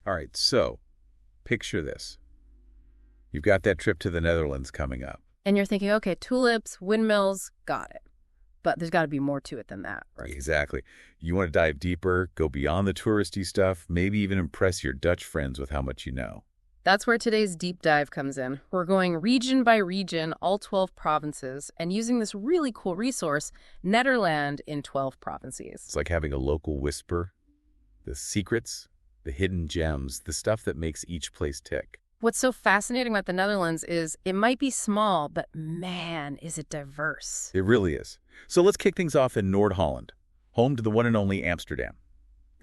All right, so picture this. You've got that trip to the Netherlands coming up. And you're thinking, okay, tulips, windmills, got it. But there's got to be more to it than that, right? Exactly. You want to dive deeper, go beyond the touristy stuff, maybe even impress your Dutch friends with how much you know. That's where today's deep dive comes in. We're going region by region, all 12 provinces, and using this really cool resource, Nederland in 12 provinces. It's like having a local whisper, the secrets, the hidden gems, the stuff that makes each place tick. What's so fascinating about the Netherlands is it might be small, but man, is it diverse. It really is. So let's kick things off in Noord Holland, home to the one and only Amsterdam.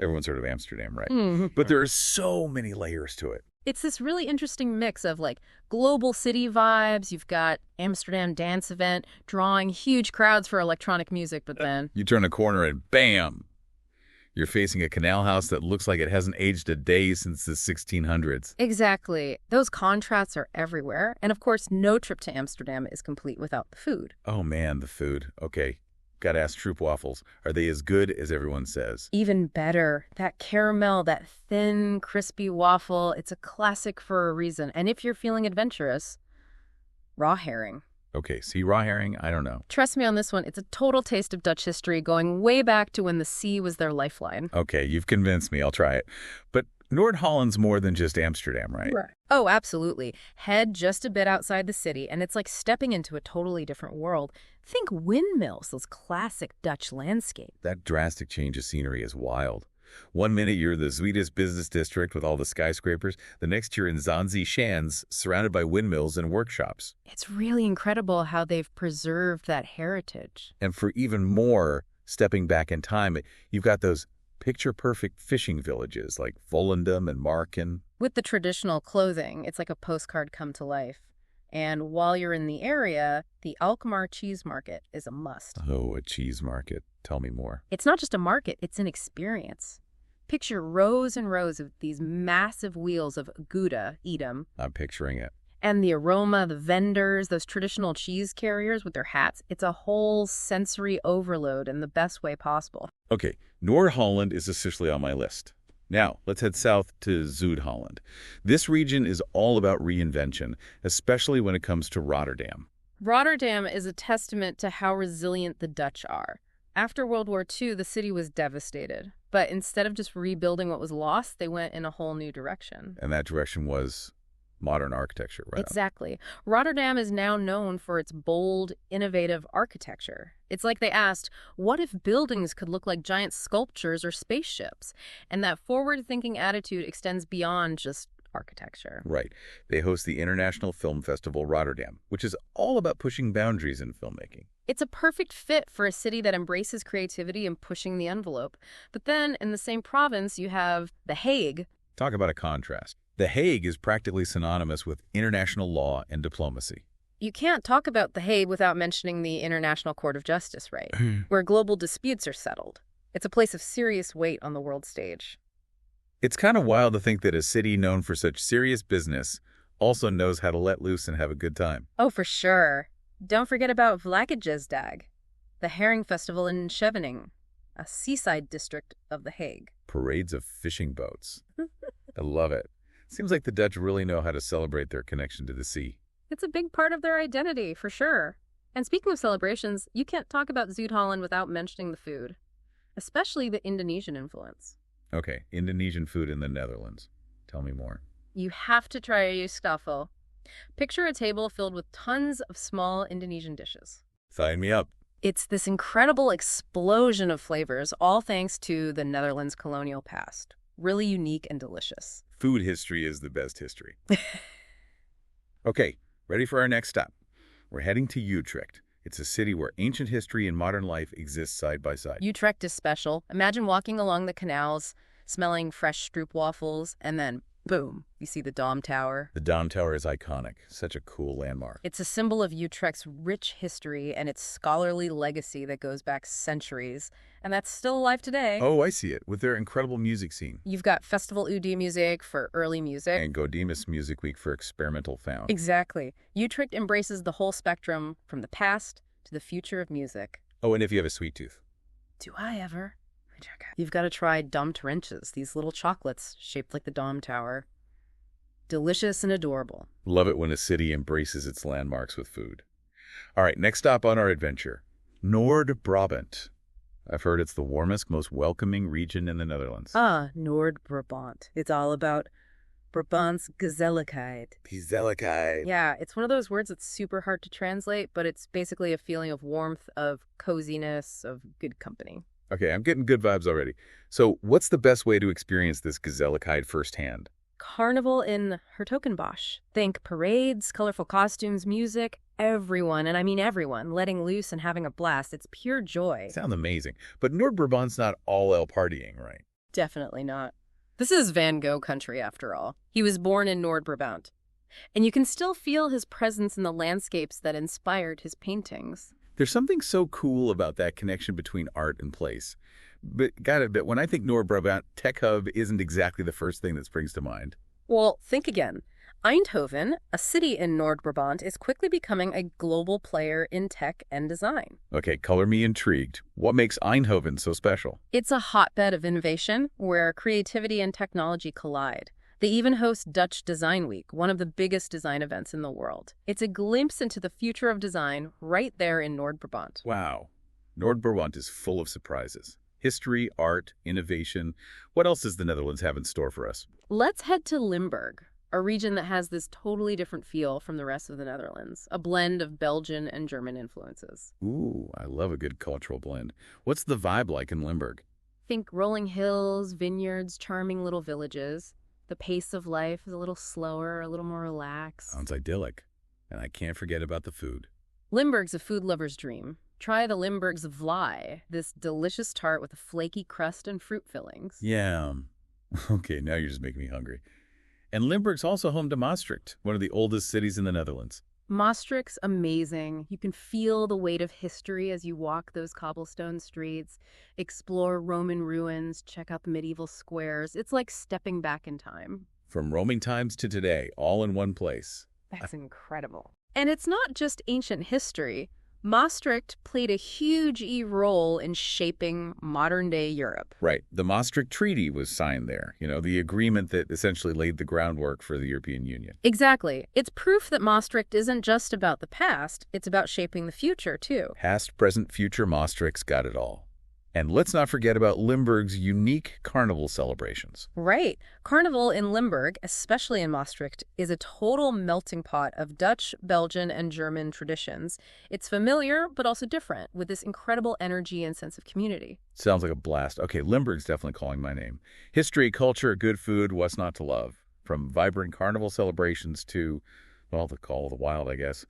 Everyone's heard of Amsterdam, right? Mm-hmm. But there are so many layers to it. It's this really interesting mix of like global city vibes. You've got Amsterdam dance event drawing huge crowds for electronic music, but then You turn a corner and bam, you're facing a canal house that looks like it hasn't aged a day since the 1600s. exactly. Those contrasts are everywhere. And of course, no trip to Amsterdam is complete without the food. Oh man, the food. Okay, gotta ask Stroopwafels. Are they as good as everyone says? Even better, that caramel, that thin, crispy waffle, it's a classic for a reason. And if you're feeling adventurous, raw herring. Okay, see raw herring? I don't know. Trust me on this one, it's a total taste of Dutch history going way back to when the sea was their lifeline. Okay, you've convinced me. I'll try it. But Noord Holland's more than just Amsterdam, right? Oh, absolutely. Head just a bit outside the city, and it's like stepping into a totally different world. Think windmills, those classic Dutch landscapes. That drastic change of scenery is wild. One minute you're the Swedish business district with all the skyscrapers. The next you're in Zaanse Schans, surrounded by windmills and workshops. It's really incredible how they've preserved that heritage. And for even more, stepping back in time, you've got those picture-perfect fishing villages like Volendam and Marken. With the traditional clothing, it's like a postcard come to life. And while you're in the area, the Alkmaar cheese market is a must. Oh, a cheese market. Tell me more. It's not just a market, it's an experience. Picture rows and rows of these massive wheels of Gouda, Edam. I'm picturing it. And the aroma, the vendors, those traditional cheese carriers with their hats, it's a whole sensory overload in the best way possible. Okay, Noord Holland is officially on my list. Now, let's head south to Zuid Holland. This region is all about reinvention, especially when it comes to Rotterdam. Rotterdam is a testament to how resilient the Dutch are. After World War II, the city was devastated. But instead of just rebuilding what was lost, they went in a whole new direction. And that direction was modern architecture, right? Exactly. Rotterdam is now known for its bold, innovative architecture. It's like they asked, what if buildings could look like giant sculptures or spaceships? And that forward-thinking attitude extends beyond just architecture. Right. They host the International Film Festival Rotterdam, which is all about pushing boundaries in filmmaking. It's a perfect fit for a city that embraces creativity and pushing the envelope. But then, in the same province, you have The Hague. Talk about a contrast. The Hague is practically synonymous with international law and diplomacy. You can't talk about The Hague without mentioning the International Court of Justice, right? Where global disputes are settled. It's a place of serious weight on the world stage. It's kind of wild to think that a city known for such serious business also knows how to let loose and have a good time. Oh, for sure. Don't forget about Vlaggetjesdag, the herring festival in Scheveningen, a seaside district of The Hague. Parades of fishing boats. I love it. Seems like the Dutch really know how to celebrate their connection to the sea. It's a big part of their identity, for sure. And speaking of celebrations, you can't talk about Zuid Holland without mentioning the food, especially the Indonesian influence. Okay, Indonesian food in the Netherlands. Tell me more. You have to try a stafel. Picture a table filled with tons of small Indonesian dishes. Sign me up. It's this incredible explosion of flavors, all thanks to the Netherlands' colonial past. Really unique and delicious. Food history is the best history. Okay, ready for our next stop. We're heading to Utrecht. It's a city where ancient history and modern life exist side by side. Utrecht is special. Imagine walking along the canals, smelling fresh stroopwafels, and then, boom, you see the Dom Tower. The Dom Tower is iconic. Such a cool landmark. It's a symbol of Utrecht's rich history and its scholarly legacy that goes back centuries. And that's still alive today. Oh, I see it. With their incredible music scene. You've got Festival UD music for early music. And Godimus Music Week for experimental sound. Exactly. Utrecht embraces the whole spectrum from the past to the future of music. Oh, and if you have a sweet tooth. Do I ever? You've got to try Domtrenches, these little chocolates shaped like the Dom Tower. Delicious and adorable. Love it when a city embraces its landmarks with food. All right, next stop on our adventure, Noord Brabant. I've heard it's the warmest, most welcoming region in the Netherlands. Noord Brabant. It's all about Brabant's gezelligheid. Gezelligheid. Yeah, it's one of those words that's super hard to translate, but it's basically a feeling of warmth, of coziness, of good company. Okay, I'm getting good vibes already. So what's the best way to experience this gezelligheid firsthand? Carnival in Hertogenbosch. Think parades, colorful costumes, music, everyone, and I mean everyone, letting loose and having a blast. It's pure joy. Sounds amazing. But Noord Brabant's not all out partying, right? Definitely not. This is Van Gogh country, after all. He was born in Noord Brabant. And you can still feel his presence in the landscapes that inspired his paintings. There's something so cool about that connection between art and place. But gotta admit, when I think Noord Brabant, tech hub isn't exactly the first thing that springs to mind. Well, think again. Eindhoven, a city in Noord Brabant, is quickly becoming a global player in tech and design. Okay, color me intrigued. What makes Eindhoven so special? It's a hotbed of innovation where creativity and technology collide. They even host Dutch Design Week, one of the biggest design events in the world. It's a glimpse into the future of design right there in Noord Brabant. Wow. Noord Brabant is full of surprises. History, art, innovation. What else does the Netherlands have in store for us? Let's head to Limburg, a region that has this totally different feel from the rest of the Netherlands, a blend of Belgian and German influences. Ooh, I love a good cultural blend. What's the vibe like in Limburg? Think rolling hills, vineyards, charming little villages. The pace of life is a little slower, a little more relaxed. Sounds idyllic. And I can't forget about the food. Limburg's a food lover's dream. Try the Limburg's Vlaai, this delicious tart with a flaky crust and fruit fillings. Yeah. Okay, now you're just making me hungry. And Limburg's also home to Maastricht, one of the oldest cities in the Netherlands. Maastricht's amazing. You can feel the weight of history as you walk those cobblestone streets, explore Roman ruins, check out the medieval squares. It's like stepping back in time. From Roman times to today, all in one place. That's incredible. And it's not just ancient history. Maastricht played a huge role in shaping modern-day Europe. Right. The Maastricht Treaty was signed there, the agreement that essentially laid the groundwork for the European Union. Exactly. It's proof that Maastricht isn't just about the past, it's about shaping the future, too. Past, present, future, Maastricht's got it all. And let's not forget about Limburg's unique carnival celebrations. Right. Carnival in Limburg, especially in Maastricht, is a total melting pot of Dutch, Belgian, and German traditions. It's familiar, but also different, with this incredible energy and sense of community. Sounds like a blast. Okay, Limburg's definitely calling my name. History, culture, good food, what's not to love? From vibrant carnival celebrations to, well, the call of the wild, I guess.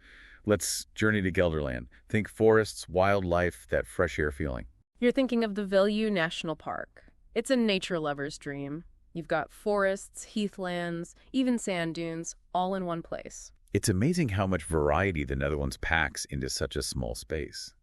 Let's journey to Gelderland. Think forests, wildlife, that fresh air feeling. You're thinking of the Veluwe National Park. It's a nature lover's dream. You've got forests, heathlands, even sand dunes, all in one place. It's amazing how much variety the Netherlands packs into such a small space.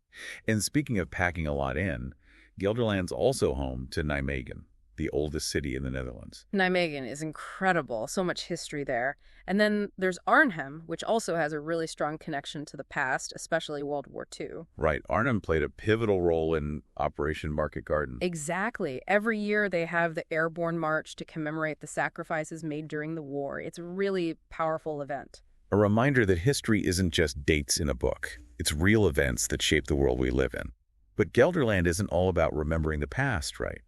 And speaking of packing a lot in, Gelderland's also home to Nijmegen, the oldest city in the Netherlands. Nijmegen is incredible, so much history there. And then there's Arnhem, which also has a really strong connection to the past, especially World War II. Right. Arnhem played a pivotal role in Operation Market Garden. Exactly. Every year they have the Airborne March to commemorate the sacrifices made during the war. It's a really powerful event. A reminder that history isn't just dates in a book. It's real events that shape the world we live in. But Gelderland isn't all about remembering the past, right?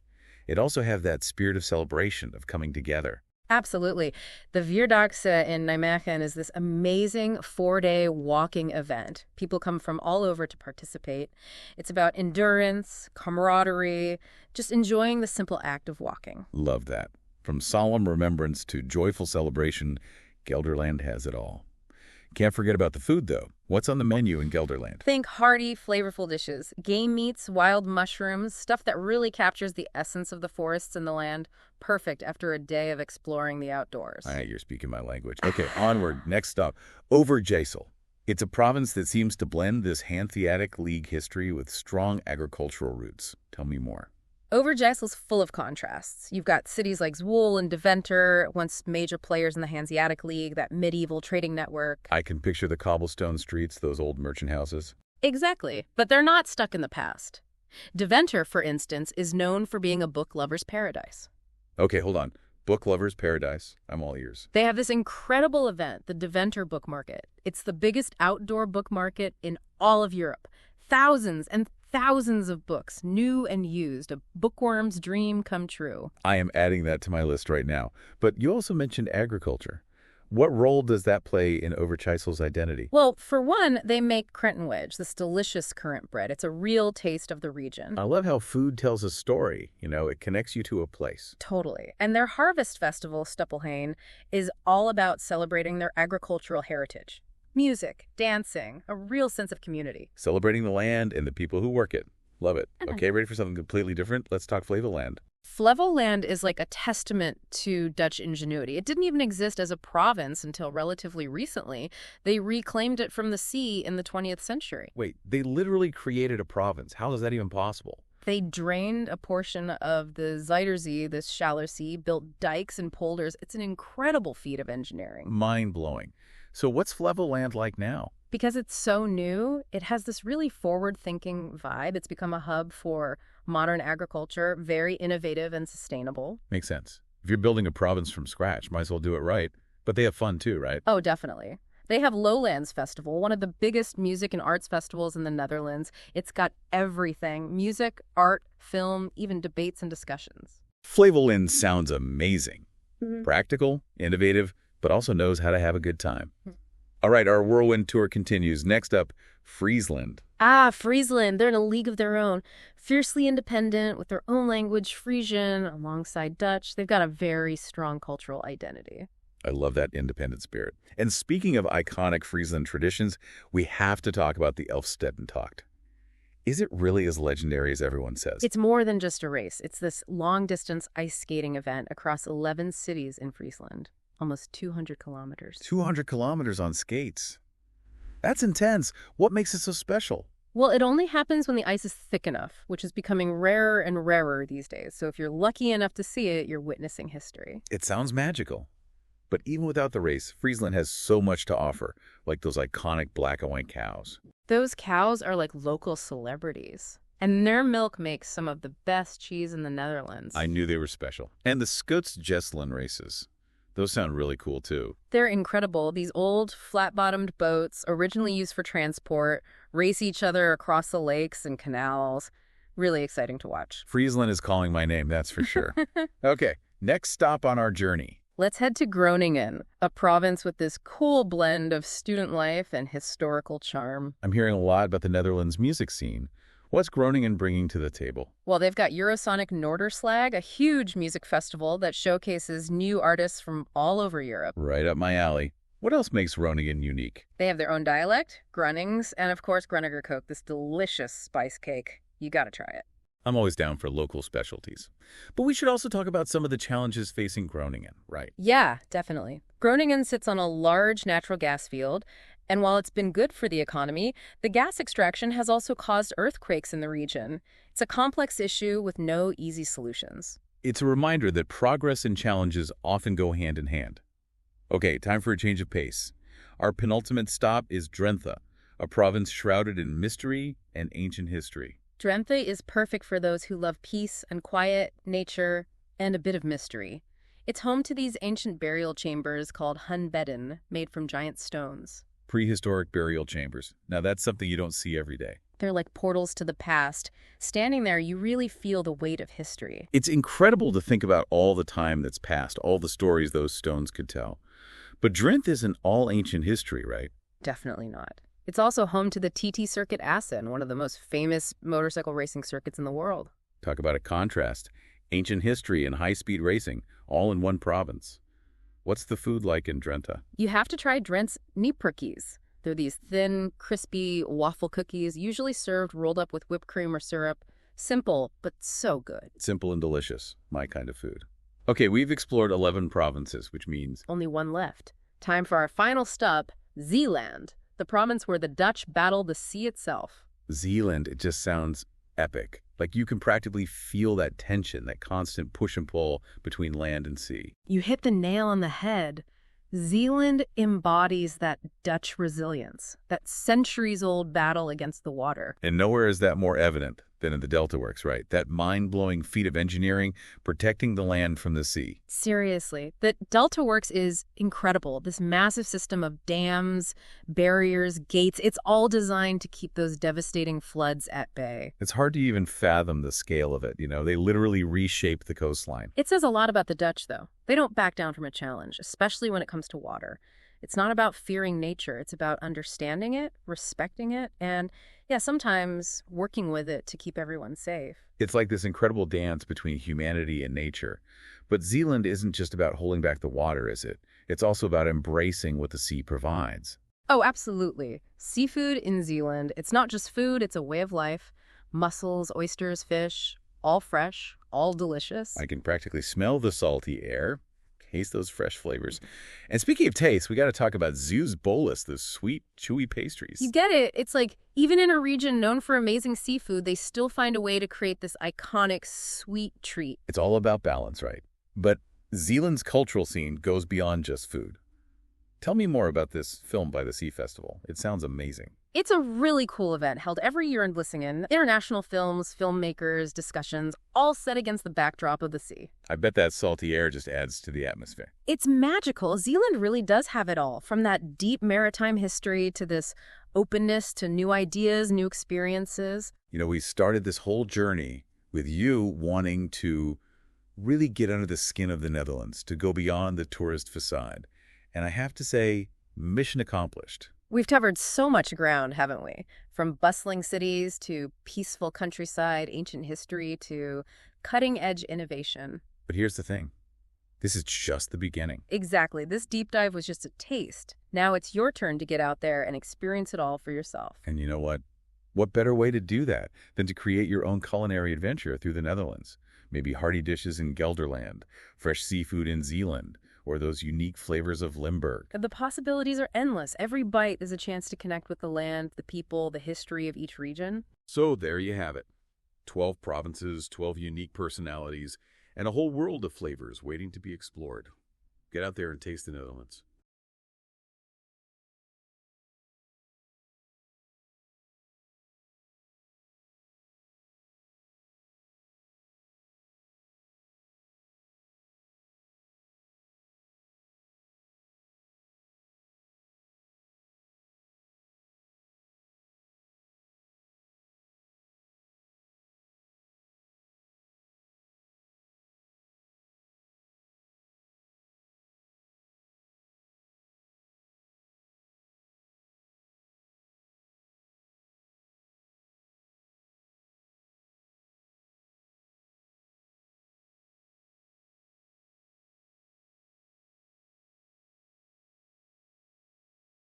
It also has that spirit of celebration, of coming together. Absolutely. The Vierdaagse in Nijmegen is this amazing 4-day walking event. People come from all over to participate. It's about endurance, camaraderie, just enjoying the simple act of walking. Love that. From solemn remembrance to joyful celebration, Gelderland has it all. Can't forget about the food, though. What's on the menu in Gelderland? Think hearty, flavorful dishes. Game meats, wild mushrooms, stuff that really captures the essence of the forests and the land. Perfect after a day of exploring the outdoors. All right, you're speaking my language. Okay, onward. Next stop, Overijssel. It's a province that seems to blend this Hanseatic League history with strong agricultural roots. Tell me more. Overijssel's full of contrasts. You've got cities like Zwolle and Deventer, once major players in the Hanseatic League, that medieval trading network. I can picture the cobblestone streets, those old merchant houses. Exactly, but they're not stuck in the past. Deventer, for instance, is known for being a book lover's paradise. Okay, hold on. Book Lover's Paradise. I'm all ears. They have this incredible event, the Deventer Book Market. It's the biggest outdoor book market in all of Europe. Thousands and thousands of books, new and used, a bookworm's dream come true. I am adding that to my list right now. But you also mentioned agriculture. What role does that play in Overijssel's identity? Well, for one, they make krentenwedge, this delicious currant bread. It's a real taste of the region. I love how food tells a story. It connects you to a place. Totally. And their harvest festival, Stuppelhain, is all about celebrating their agricultural heritage. Music, dancing, a real sense of community. Celebrating the land and the people who work it. Love it. Okay, ready for something completely different? Let's talk Flevoland. Flevoland is like a testament to Dutch ingenuity. It didn't even exist as a province until relatively recently. They reclaimed it from the sea in the 20th century. Wait, they literally created a province. How is that even possible? They drained a portion of the Zuiderzee, this shallow sea, built dikes and polders. It's an incredible feat of engineering. Mind-blowing. So what's Flevoland like now? Because it's so new, it has this really forward-thinking vibe. It's become a hub for modern agriculture, very innovative and sustainable. Makes sense. If you're building a province from scratch, might as well do it right. But they have fun too, right? Oh, definitely. They have Lowlands Festival, one of the biggest music and arts festivals in the Netherlands. It's got everything: music, art, film, even debates and discussions. Flevoland sounds amazing. Mm-hmm. Practical, innovative, but also knows how to have a good time. All right, our whirlwind tour continues. Next up, Friesland. Ah, Friesland. They're in a league of their own. Fiercely independent, with their own language, Frisian, alongside Dutch. They've got a very strong cultural identity. I love that independent spirit. And speaking of iconic Friesland traditions, we have to talk about the Elfstedentocht. Is it really as legendary as everyone says? It's more than just a race. It's this long-distance ice skating event across 11 cities in Friesland. Almost 200 kilometers. 200 kilometers on skates. That's intense. What makes it so special? Well, it only happens when the ice is thick enough, which is becoming rarer and rarer these days. So if you're lucky enough to see it, you're witnessing history. It sounds magical. But even without the race, Friesland has so much to offer, like those iconic black and white cows. Those cows are like local celebrities. And their milk makes some of the best cheese in the Netherlands. I knew they were special. And the Scots-Jesselin races. Those sound really cool, too. They're incredible. These old, flat-bottomed boats, originally used for transport, race each other across the lakes and canals. Really exciting to watch. Friesland is calling my name, that's for sure. Okay, next stop on our journey. Let's head to Groningen, a province with this cool blend of student life and historical charm. I'm hearing a lot about the Netherlands music scene. What's Groningen bringing to the table? Well, they've got Eurosonic Noorderslag, a huge music festival that showcases new artists from all over Europe. Right up my alley. What else makes Groningen unique? They have their own dialect, Grunnings, and of course Groninger Koek, this delicious spice cake. You gotta try it. I'm always down for local specialties. But we should also talk about some of the challenges facing Groningen, right? Yeah, definitely. Groningen sits on a large natural gas field, and while it's been good for the economy, the gas extraction has also caused earthquakes in the region. It's a complex issue with no easy solutions. It's a reminder that progress and challenges often go hand in hand. Okay, time for a change of pace. Our penultimate stop is Drenthe, a province shrouded in mystery and ancient history. Drenthe is perfect for those who love peace and quiet, nature, and a bit of mystery. It's home to these ancient burial chambers called hunbedden, made from giant stones. Prehistoric burial chambers. Now that's something you don't see every day. They're like portals to the past. Standing there, you really feel the weight of history. It's incredible to think about all the time that's passed, all the stories those stones could tell. But Drenthe isn't all ancient history, right? Definitely not. It's also home to the TT Circuit Assen, one of the most famous motorcycle racing circuits in the world. Talk about a contrast. Ancient history and high-speed racing, all in one province. What's the food like in Drenthe? You have to try Drenthe's nieperkies. They're these thin, crispy waffle cookies, usually served rolled up with whipped cream or syrup. Simple, but so good. Simple and delicious. My kind of food. Okay, we've explored 11 provinces, which means... only one left. Time for our final stop, Zeeland, the province where the Dutch battled the sea itself. Zeeland, it just sounds epic. Like you can practically feel that tension, that constant push and pull between land and sea. You hit the nail on the head. Zeeland embodies that Dutch resilience, that centuries-old battle against the water. And nowhere is that more evident than in the Delta works, right? That mind-blowing feat of engineering, protecting the land from the sea. Seriously, the Delta Works is incredible. This massive system of dams, barriers, gates, it's all designed to keep those devastating floods at bay. It's hard to even fathom the scale of it, They literally reshape the coastline. It says a lot about the Dutch, though. They don't back down from a challenge, especially when it comes to water. It's not about fearing nature. It's about understanding it, respecting it, and, yeah, sometimes working with it to keep everyone safe. It's like this incredible dance between humanity and nature. But Zeeland isn't just about holding back the water, is it? It's also about embracing what the sea provides. Oh, absolutely. Seafood in Zeeland, it's not just food, it's a way of life. Mussels, oysters, fish, all fresh, all delicious. I can practically smell the salty air, taste those fresh flavors. And speaking of taste, we got to talk about Zeus bolus, those sweet, chewy pastries. You get it. It's like, even in a region known for amazing seafood, they still find a way to create this iconic sweet treat. It's all about balance, right? But Zeeland's cultural scene goes beyond just food. Tell me more about this Film by the Sea Festival. It sounds amazing. It's a really cool event held every year in Vlissingen. International films, filmmakers, discussions, all set against the backdrop of the sea. I bet that salty air just adds to the atmosphere. It's magical. Zeeland really does have it all, from that deep maritime history to this openness to new ideas, new experiences. We started this whole journey with you wanting to really get under the skin of the Netherlands, to go beyond the tourist facade. And I have to say, mission accomplished. We've covered so much ground, haven't we? From bustling cities to peaceful countryside, ancient history to cutting-edge innovation. But here's the thing. This is just the beginning. Exactly. This deep dive was just a taste. Now it's your turn to get out there and experience it all for yourself. And you know what? What better way to do that than to create your own culinary adventure through the Netherlands? Maybe hearty dishes in Gelderland, fresh seafood in Zeeland, or those unique flavors of Limburg. The possibilities are endless. Every bite is a chance to connect with the land, the people, the history of each region. So there you have it. 12 provinces, 12 unique personalities, and a whole world of flavors waiting to be explored. Get out there and taste the Netherlands.